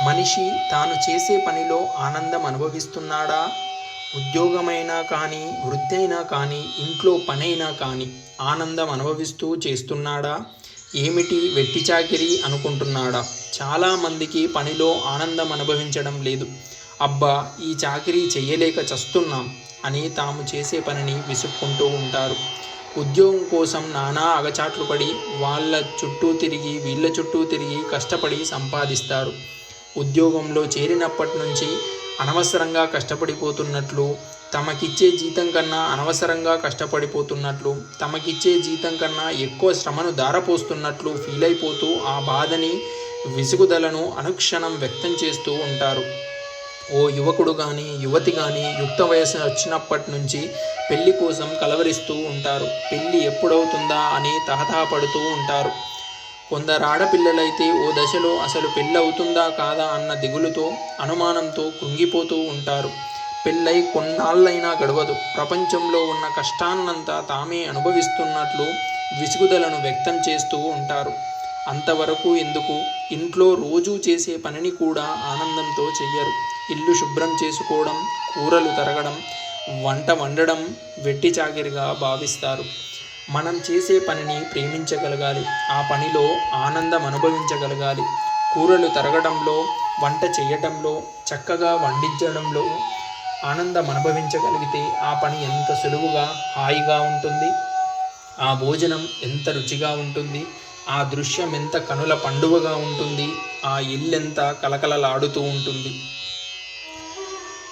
మనిషి తాను చేసే పనిలో ఆనందం అనుభవిస్తున్నాడా? ఉద్యోగమైనా కానీ, వృత్తి అయినా కానీ, ఇంట్లో పనైనా కానీ ఆనందం అనుభవిస్తూ చేస్తున్నాడా? ఏమిటి వెట్టి చాకిరీ అనుకుంటున్నాడా? చాలామందికి పనిలో ఆనందం అనుభవించడం లేదు. అబ్బా, ఈ చాకిరీ చెయ్యలేక చస్తున్నాం అని తాము చేసే పనిని విసుక్కుంటూ ఉంటారు. ఉద్యోగం కోసం నానా అగచాట్లు పడి, వాళ్ళ చుట్టూ తిరిగి, వీళ్ళ చుట్టూ తిరిగి కష్టపడి సంపాదిస్తారు. ఉద్యోగంలో చేరినప్పటి నుంచి అనవసరంగా కష్టపడిపోతున్నట్లు, తమకిచ్చే జీతం కన్నా అనవసరంగా కష్టపడిపోతున్నట్లు, తమకిచ్చే జీతం కన్నా ఎక్కువ శ్రమను ధారపోస్తున్నట్లు ఫీల్ అయిపోతూ ఆ బాధని, విసుగుదలను అనుక్షణం వ్యక్తం చేస్తూ ఉంటారు. ఓ యువకుడు కానీ, యువతి కానీ యుక్త వయసు వచ్చినప్పటి నుంచి పెళ్లి కోసం కలవరిస్తూ ఉంటారు. పెళ్లి ఎప్పుడవుతుందా అని తహతహపడుతూ ఉంటారు. కొందరు ఆడపిల్లలైతే ఓ దశలో అసలు పెళ్ళవుతుందా కాదా అన్న దిగులుతో, అనుమానంతో కృంగిపోతూ ఉంటారు. పెళ్ళై కొన్నాళ్ళైనా గడవదు. ప్రపంచంలో ఉన్న కష్టాన్నంతా తామే అనుభవిస్తున్నట్లు విసుగుదలను వ్యక్తం చేస్తూ ఉంటారు. అంతవరకు ఎందుకు? ఇంట్లో రోజూ చేసే పనిని కూడా ఆనందంతో చెయ్యరు. ఇల్లు శుభ్రం చేసుకోవడం, కూరలు తరగడం, వంట వండడం వెట్టి చాకిరీగా భావిస్తారు. మనం చేసే పనిని ప్రేమించగలగాలి. ఆ పనిలో ఆనందం అనుభవించగలగాలి. కూరలు తరగడంలో, వంట చేయటంలో, చక్కగా వండించడంలో ఆనందం అనుభవించగలిగితే ఆ పని ఎంత సులువుగా, హాయిగా ఉంటుంది. ఆ భోజనం ఎంత రుచిగా ఉంటుంది. ఆ దృశ్యం ఎంత కనుల పండువగా ఉంటుంది. ఆ ఇల్లెంత కలకలలాడుతూ ఉంటుంది.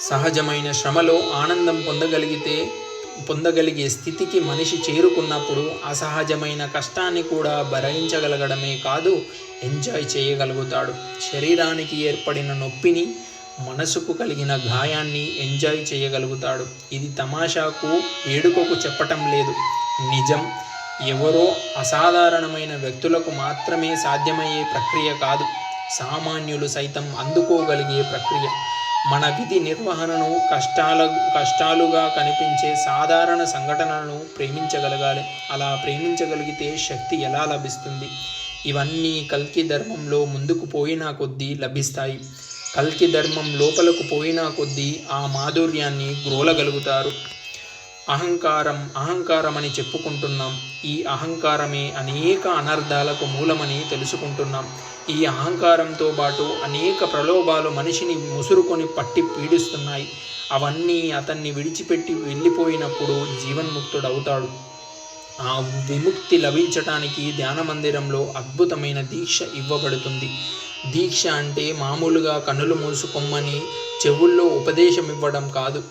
సహజమైన శ్రమలో ఆనందం పొందగలిగే స్థితికి మనిషి చేరుకున్నప్పుడు అసహజమైన కష్టాన్ని కూడా భరించగలగడమే కాదు, ఎంజాయ్ చేయగలుగుతాడు. శరీరానికి ఏర్పడిన నొప్పిని, మనసుకు కలిగిన గాయాన్ని ఎంజాయ్ చేయగలుగుతాడు. ఇది తమాషాకు, వేడుకకు చెప్పటం లేదు, నిజం. ఎవరో అసాధారణమైన వ్యక్తులకు మాత్రమే సాధ్యమయ్యే ప్రక్రియ కాదు, సామాన్యులు సైతం అందుకోగలిగే ప్రక్రియ. మన విధి నిర్వహణను, కష్టాలుగా కనిపించే సాధారణ సంఘటనలను ప్రేమించగలగాలి. అలా ప్రేమించగలిగితే శక్తి ఎలా లభిస్తుంది? ఇవన్నీ కల్కి ధర్మంలో ముందుకు పోయినా కొద్దీ లభిస్తాయి. కల్కి ధర్మం లోపలకు పోయినా కొద్దీ ఆ మాధుర్యాన్ని గ్రోలగలుగుతారు. అహంకారం అని చెప్పుకుంటున్నాం. ఈ అహంకారమే అనేక అనర్థాలకు మూలమని తెలుసుకుంటున్నాం. ఈ అహంకారంతో పాటు అనేక ప్రలోభాలు మనిషిని ముసురుకొని పట్టి పీడిస్తున్నాయి. అవన్నీ అతన్ని విడిచిపెట్టి వెళ్ళిపోయినప్పుడు జీవన్ముక్తుడవుతాడు. ఆ విముక్తి లభించటానికి ధ్యాన మందిరంలో అద్భుతమైన దీక్ష ఇవ్వబడుతుంది. దీక్ష అంటే మామూలుగా కన్నులు మూసుకోమని చెవుల్లో ఉపదేశం ఇవ్వడం కాదు.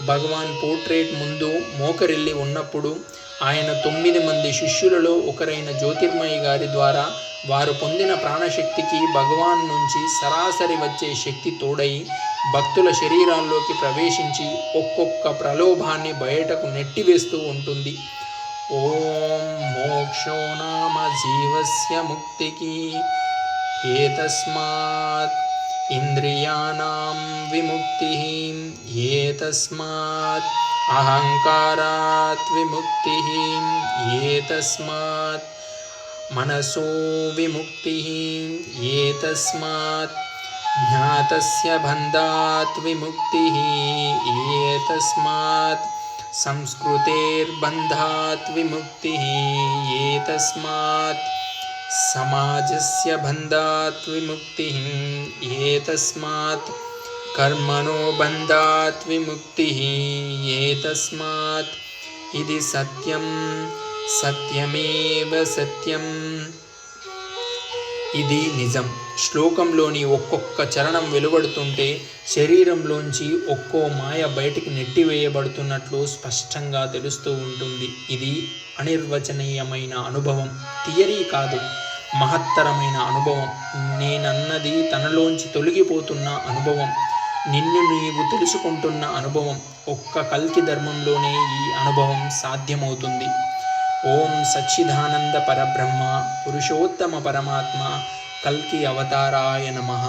భగవాన్ పోర్ట్రేట్ ముందు మోకరిల్లి ఉన్నప్పుడు ఆయన 9 మంది శిష్యులలో ఒకరైన జ్యోతిర్మయి గారి ద్వారా వారు పొందిన ప్రాణశక్తికి భగవాన్ నుంచి సరాసరి వచ్చే శక్తి తోడై భక్తుల శరీరాల్లోకి ప్రవేశించి ఒక్కొక్క ప్రలోభాన్ని బయటకు నెట్టివేస్తూ ఉంటుంది. ఓం మోక్షో నామ జీవస్య ముక్తికి ఏతస్మాత్ ఇంద్రియాణం విముక్తిః ఏతస్మాత్ అహంకారాత్ విముక్తిః ఏతస్మాత్ మనసో విముక్తిః ఏతస్మాత్ జ్ఞాతస్య బంధాత్ విముక్తిః ఏతస్మాత్ సంస్కృతేర్బంధాత్ విముక్తిః ఏతస్మాత్ సమాజస్య బంధాత్ విముక్తిః ఏతస్మాత్ కర్మణో బంధాత్ విముక్తిః ఏతస్మాత్ ఇది సత్యం సత్యమేవ సత్యం. ఇది నిజం. శ్లోకంలోని ఒక్కొక్క చరణం వెలువడుతుంటే శరీరంలోంచి ఒక్కో మాయ బయటికి నెట్టివేయబడుతున్నట్లు స్పష్టంగా తెలుస్తూ ఉంటుంది. ఇది అనిర్వచనీయమైన అనుభవం, థియరీ కాదు, మహత్తరమైన అనుభవం. నేనన్నది తనలోంచి తొలగిపోతున్న అనుభవం, నిన్ను నీవు తెలుసుకుంటున్న అనుభవం. ఒక్క కల్కి ధర్మంలోనే ఈ అనుభవం సాధ్యమవుతుంది. ఓం సచ్చిదానంద పరబ్రహ్మ పురుషోత్తమ పరమాత్మ కల్కి అవతారాయ నమః.